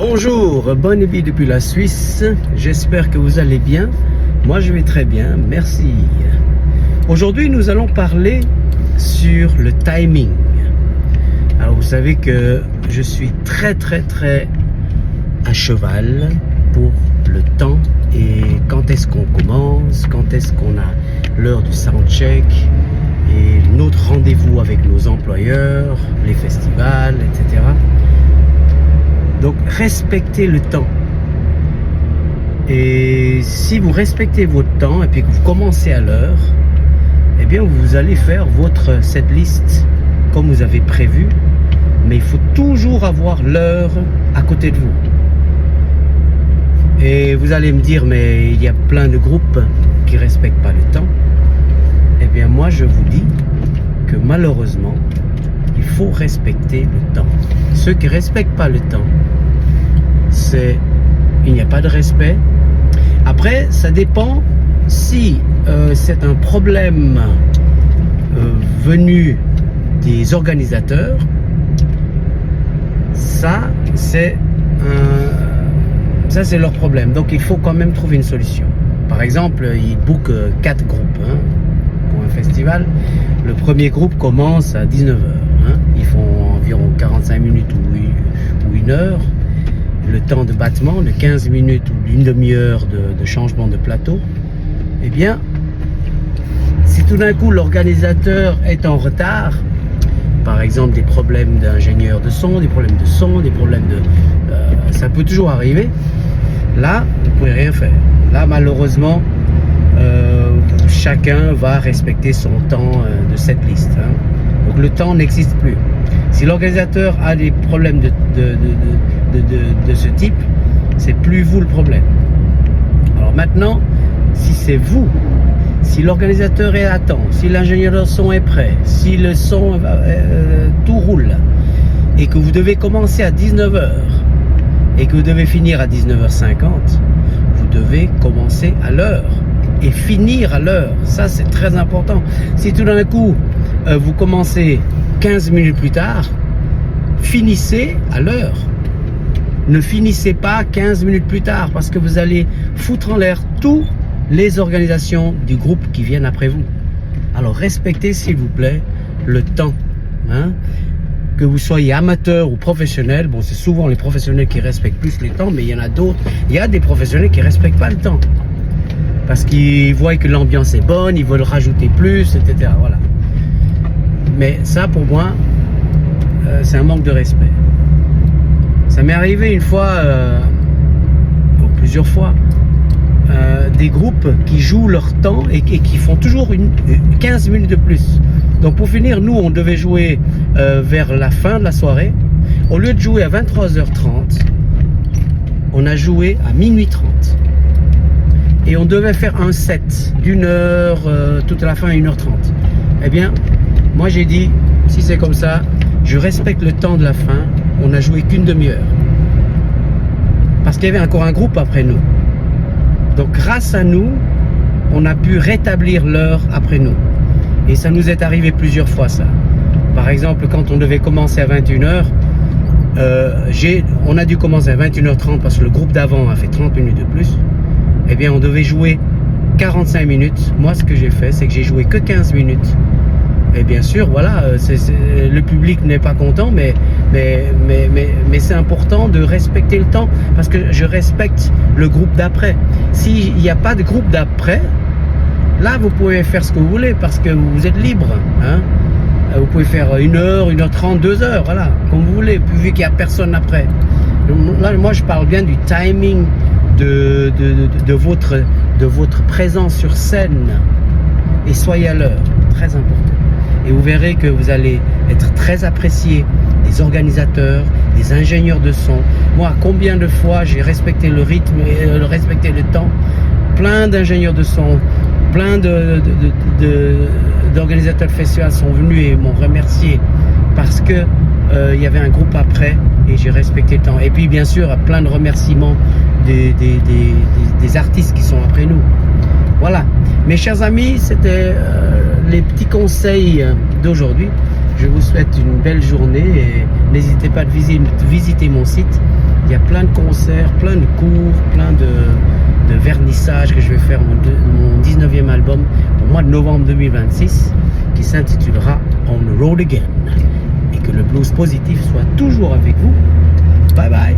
Bonjour, bonne vie depuis la Suisse. J'espère que vous allez bien. Moi, je vais très bien, merci. Aujourd'hui, nous allons parler sur le timing. Alors, vous savez que je suis très à cheval pour le temps et quand est-ce qu'on commence, quand est-ce qu'on a l'heure du soundcheck et notre rendez-vous avec nos employeurs, les festivals, etc. Donc, respectez le temps. Et si vous respectez votre temps et puis que vous commencez à l'heure, eh bien, vous allez faire votre setlist comme vous avez prévu. Mais il faut toujours avoir l'heure à côté de vous. Et vous allez me dire, mais il y a plein de groupes qui ne respectent pas le temps. Eh bien, moi, je vous dis que malheureusement, il faut respecter le temps. Ceux qui ne respectent pas le temps, il n'y a pas de respect. Après, ça dépend si c'est un problème venu des organisateurs. Ça, c'est leur problème. Donc, il faut quand même trouver une solution. Par exemple, ils bookent 4 groupes pour un festival. Le premier groupe commence à 19h. Ils font environ 45 minutes ou 1 heure. Le temps de battement de 15 minutes ou d'une demi-heure de changement de plateau. Eh bien, si tout d'un coup l'organisateur est en retard, par exemple des problèmes d'ingénieur de son, des problèmes de son, des problèmes de... ça peut toujours arriver. Là, vous ne pouvez rien faire. Là, malheureusement, chacun va respecter son temps de cette liste. Donc le temps n'existe plus. Si l'organisateur a des problèmes de ce type, c'est plus vous le problème. Alors maintenant, si c'est vous, si l'organisateur est à temps, si l'ingénieur de son est prêt, si le son, tout roule, et que vous devez commencer à 19h, et que vous devez finir à 19h50, vous devez commencer à l'heure, et finir à l'heure. Ça, c'est très important. Si tout d'un coup, vous commencez 15 minutes plus tard, finissez à l'heure. Ne finissez pas 15 minutes plus tard parce que vous allez foutre en l'air toutes les organisations du groupe qui viennent après vous. Alors respectez s'il vous plaît le temps. Que vous soyez amateur ou professionnel, bon c'est souvent les professionnels qui respectent plus le temps, mais il y en a d'autres. Il y a des professionnels qui ne respectent pas le temps. Parce qu'ils voient que l'ambiance est bonne, ils veulent rajouter plus, etc. Voilà. Mais ça pour moi, c'est un manque de respect. Ça m'est arrivé une fois, ou plusieurs fois, des groupes qui jouent leur temps et qui font toujours 15 minutes de plus. Donc pour finir, nous on devait jouer vers la fin de la soirée. Au lieu de jouer à 23h30, on a joué à minuit 30. Et on devait faire un set d'une heure, tout à la fin à 1h30. Eh bien, moi j'ai dit, si c'est comme ça, je respecte le temps de la fin. On n'a joué qu'une demi-heure. Parce qu'il y avait encore un groupe après nous. Donc grâce à nous, on a pu rétablir l'heure après nous. Et ça nous est arrivé plusieurs fois ça. Par exemple, quand on devait commencer à 21h, on a dû commencer à 21h30 parce que le groupe d'avant a fait 30 minutes de plus. Eh bien, on devait jouer 45 minutes. Moi, ce que j'ai fait, c'est que j'ai joué que 15 minutes. Et bien sûr, voilà, le public n'est pas content, mais c'est important de respecter le temps parce que je respecte le groupe d'après. S'il n'y a pas de groupe d'après, là, vous pouvez faire ce que vous voulez parce que vous êtes libre. Vous pouvez faire 1h, 1h30, 2h, voilà, comme vous voulez, vu qu'il n'y a personne après. Là, moi, je parle bien du timing de votre présence sur scène et soyez à l'heure, très important. Et vous verrez que vous allez être très apprécié des organisateurs, des ingénieurs de son. Moi, combien de fois j'ai respecté le rythme et respecté le temps. Plein d'ingénieurs de son, plein d'organisateurs de festivals sont venus et m'ont remercié parce que il y avait un groupe après et j'ai respecté le temps. Et puis bien sûr, plein de remerciements des artistes qui sont après nous. Voilà, mes chers amis, c'était les petits conseils d'aujourd'hui. Je vous souhaite une belle journée et n'hésitez pas à visiter mon site Il y a plein de concerts, plein de cours, plein de vernissages que je vais faire mon 19e album au mois de novembre 2026 qui s'intitulera On the Road Again. Et que le blues positif soit toujours avec vous. Bye bye.